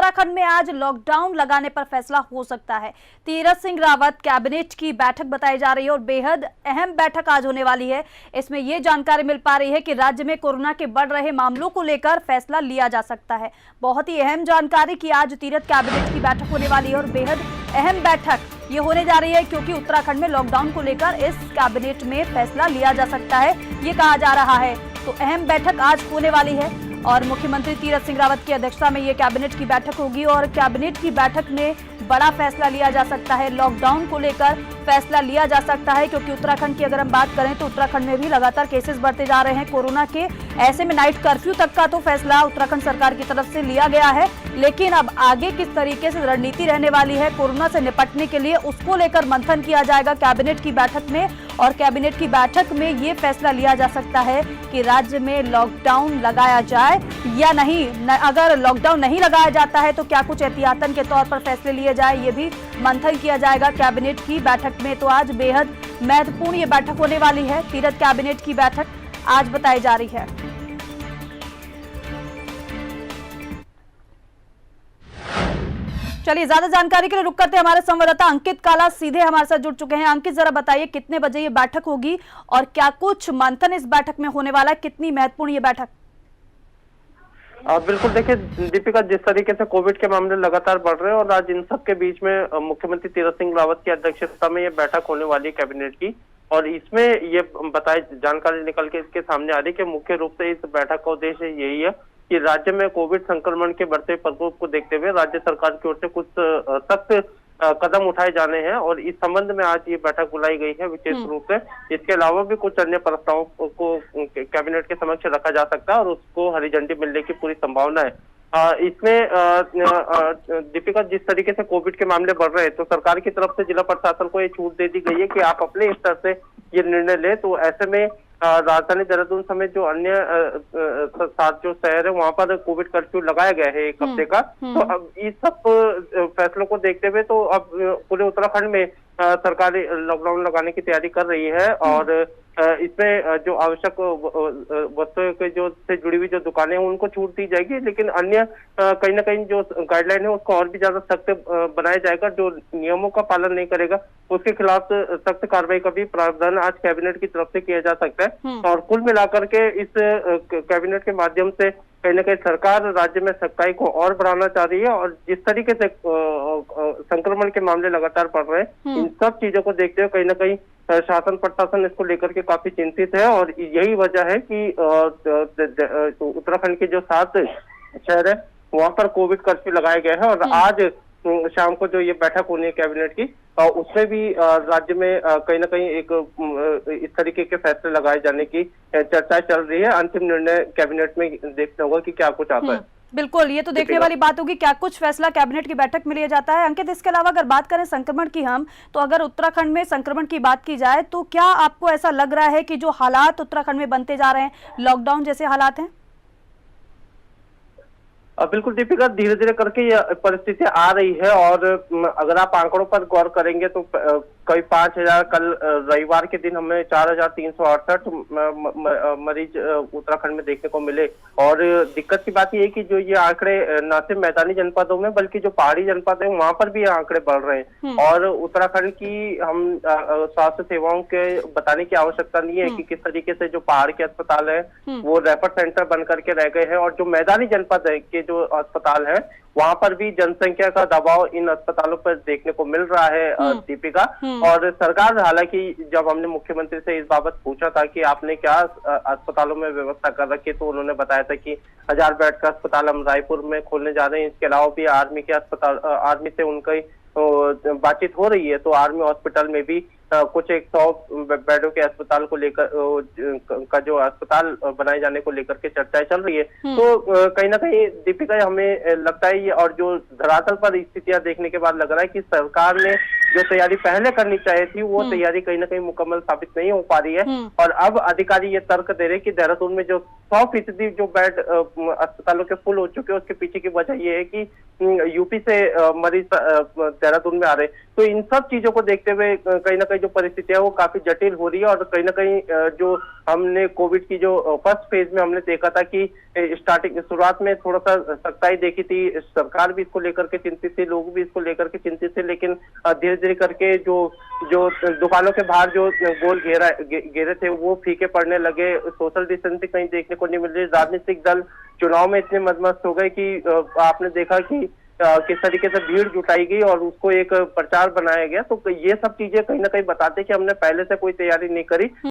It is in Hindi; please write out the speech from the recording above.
उत्तराखंड में आज लॉकडाउन लगाने पर फैसला हो सकता है। तीरथ सिंह रावत कैबिनेट की बैठक बताई जा रही है और बेहद अहम बैठक आज होने वाली है। इसमें यह जानकारी मिल पा रही है कि राज्य में कोरोना के बढ़ रहे मामलों को लेकर फैसला लिया जा सकता है। बहुत ही अहम जानकारी कि आज तीरथ कैबिनेट की बैठक होने वाली है और बेहद अहम बैठक ये होने जा रही है क्योंकि उत्तराखंड में लॉकडाउन को लेकर इस कैबिनेट में फैसला लिया जा सकता है, ये कहा जा रहा है। तो अहम बैठक आज होने वाली है और मुख्यमंत्री तीरथ सिंह रावत की अध्यक्षता में ये कैबिनेट की बैठक होगी और कैबिनेट की बैठक में बड़ा फैसला लिया जा सकता है। लॉकडाउन को लेकर फैसला लिया जा सकता है क्योंकि उत्तराखंड की अगर हम बात करें तो उत्तराखंड में भी लगातार केसेस बढ़ते जा रहे हैं कोरोना के। ऐसे में नाइट कर्फ्यू तक का तो फैसला उत्तराखंड सरकार की तरफ से लिया गया है, लेकिन अब आगे किस तरीके से रणनीति रहने वाली है कोरोना से निपटने के लिए, उसको लेकर मंथन किया जाएगा कैबिनेट की बैठक में। और कैबिनेट की बैठक में ये फैसला लिया जा सकता है कि राज्य में लॉकडाउन लगाया जाए या नहीं। अगर लॉकडाउन नहीं लगाया जाता है तो क्या कुछ एहतियातन के तौर पर फैसले लिए जाए, ये भी मंथन किया जाएगा कैबिनेट की बैठक में। तो आज बेहद महत्वपूर्ण ये बैठक होने वाली है। तीरथ कैबिनेट की बैठक आज बताई जा रही है। चलिए, ज्यादा जानकारी के लिए रुक करते हैं हमारे संवाददाता अंकित काला सीधे हमारे साथ जुड़ चुके हैं। अंकित, जरा बताइए कितने बजे ये बैठक होगी और क्या कुछ मंथन इस बैठक में होने वाला है, कितनी महत्वपूर्ण ये बैठक? बिल्कुल, देखिए दीपिका, जिस तरीके से कोविड के मामले लगातार बढ़ रहे हैं और आज इन सब के बीच में मुख्यमंत्री तीरथ सिंह रावत की अध्यक्षता में ये बैठक होने वाली है कैबिनेट की। और इसमें ये बताई जानकारी निकल के इसके सामने आ रही कि मुख्य रूप से इस बैठक का उद्देश्य यही है कि राज्य में कोविड संक्रमण के बढ़ते प्रकोप को देखते हुए राज्य सरकार की ओर से कुछ सख्त कदम उठाए जाने हैं और इस संबंध में आज ये बैठक बुलाई गई है विशेष रूप से। इसके अलावा भी कुछ अन्य प्रस्तावों को कैबिनेट के समक्ष रखा जा सकता है और उसको हरी झंडी मिलने की पूरी संभावना है। इसमें दीपिका, जिस तरीके से कोविड के मामले बढ़ रहे हैं तो सरकार की तरफ से जिला प्रशासन को ये छूट दे दी गई है कि आप अपने स्तर से ये निर्णय लें। तो ऐसे में राजधानी देहरादून समेत जो अन्य 7 जो शहर है वहां पर कोविड कर्फ्यू लगाया गया है 1 हफ्ते का। तो अब इस सब फैसलों को देखते हुए तो अब पूरे उत्तराखंड में सरकार लॉकडाउन लगाने की तैयारी कर रही है और इसमें जो आवश्यक वस्तुओं के जो से जुड़ी हुई जो दुकानें हैं उनको छूट दी जाएगी, लेकिन अन्य कहीं ना कहीं जो गाइडलाइन है उसको और भी ज्यादा सख्त बनाया जाएगा। जो नियमों का पालन नहीं करेगा उसके खिलाफ सख्त कार्रवाई का भी प्रावधान आज कैबिनेट की तरफ से किया जा सकता है। और कुल मिलाकर के इस कैबिनेट के माध्यम से कहीं ना कहीं सरकार राज्य में सख्ताई को और बढ़ाना चाह रही है और जिस तरीके से संक्रमण के मामले लगातार बढ़ रहे हैं इन सब चीजों को देखते हुए कहीं ना कहीं शासन प्रशासन इसको लेकर के काफी चिंतित है और यही वजह है कि उत्तराखंड के जो 7 शहर है वहां पर कोविड कर्फ्यू लगाया गया है। और आज शाम को जो ये बैठक होनी है कैबिनेट की उसमें भी राज्य में कहीं ना कहीं एक इस तरीके के फैसले लगाए जाने की चर्चाएं चल रही है। अंतिम निर्णय कैबिनेट में देखना होगा कि क्या कुछ आता है। बिल्कुल, ये तो देखने वाली बात होगी क्या कुछ फैसला कैबिनेट की बैठक में लिया जाता है। अंकित, इसके अलावा अगर बात करें संक्रमण की हम, तो अगर उत्तराखंड में संक्रमण की बात की जाए तो क्या आपको ऐसा लग रहा है कि जो हालात उत्तराखंड में बनते जा रहे हैं लॉकडाउन जैसे हालात हैं? बिल्कुल दीपिका, धीरे धीरे करके ये परिस्थिति आ रही है और अगर आप आंकड़ों पर गौर करेंगे तो कई 5000, कल रविवार के दिन हमें 4368 मरीज उत्तराखंड में देखने को मिले। और दिक्कत की बात यह है कि जो ये आंकड़े न सिर्फ मैदानी जनपदों में बल्कि जो पहाड़ी जनपद है वहां पर भी ये आंकड़े बढ़ रहे हैं। और उत्तराखंड की हम स्वास्थ्य सेवाओं के बताने की आवश्यकता नहीं है कि किस तरीके से जो पहाड़ के अस्पताल है वो रेफर सेंटर बन करके रह गए हैं और जो मैदानी जनपद है के जो अस्पताल है वहां पर भी जनसंख्या का दबाव इन अस्पतालों पर देखने को मिल रहा है दीपिका। और सरकार, हालांकि जब हमने मुख्यमंत्री से इस बाबत पूछा था कि आपने क्या अस्पतालों में व्यवस्था कर रखी तो उन्होंने बताया था कि 1000 बेड का अस्पताल हम रायपुर में खोलने जा रहे हैं। इसके अलावा भी आर्मी के अस्पताल, आर्मी से उनकी बातचीत हो रही है तो आर्मी हॉस्पिटल में भी कुछ 100 बेडों के अस्पताल को लेकर का जो अस्पताल बनाए जाने को लेकर के चर्चाएं चल रही है। तो कहीं ना कहीं दीपिका हमें लगता है और जो धरातल पर स्थितियां देखने के बाद लग रहा है कि सरकार ने जो तैयारी पहले करनी चाहिए थी वो तैयारी कहीं ना कहीं मुकम्मल साबित नहीं हो पा रही है। और अब अधिकारी ये तर्क दे रहे हैं कि देहरादून में जो 100% जो बेड अस्पतालों के फुल हो चुके हैं उसके पीछे की वजह ये है कि यूपी से मरीज देहरादून में आ रहे। तो इन सब चीजों को देखते हुए कहीं ना कहीं जो परिस्थितियां वो काफी जटिल हो रही है। और कहीं ना कहीं जो हमने कोविड की जो फर्स्ट फेज में हमने देखा था कि स्टार्टिंग शुरुआत में थोड़ा सा सख्ताई देखी थी, सरकार भी इसको लेकर के चिंतित थी, लोग भी इसको लेकर के चिंतित थे, लेकिन धीरे धीरे करके जो जो दुकानों के बाहर जो गोल घेरे थे वो फीके पड़ने लगे। सोशल डिस्टेंसिंग कहीं देखने को नहीं मिल रही। राजनीतिक दल चुनाव में इतने मदमस्त हो गए कि आपने देखा कि किस तरीके से भीड़ जुटाई गई और उसको एक प्रचार बनाया गया। तो ये सब चीजें कहीं ना कहीं बताते कि हमने पहले से कोई तैयारी नहीं करी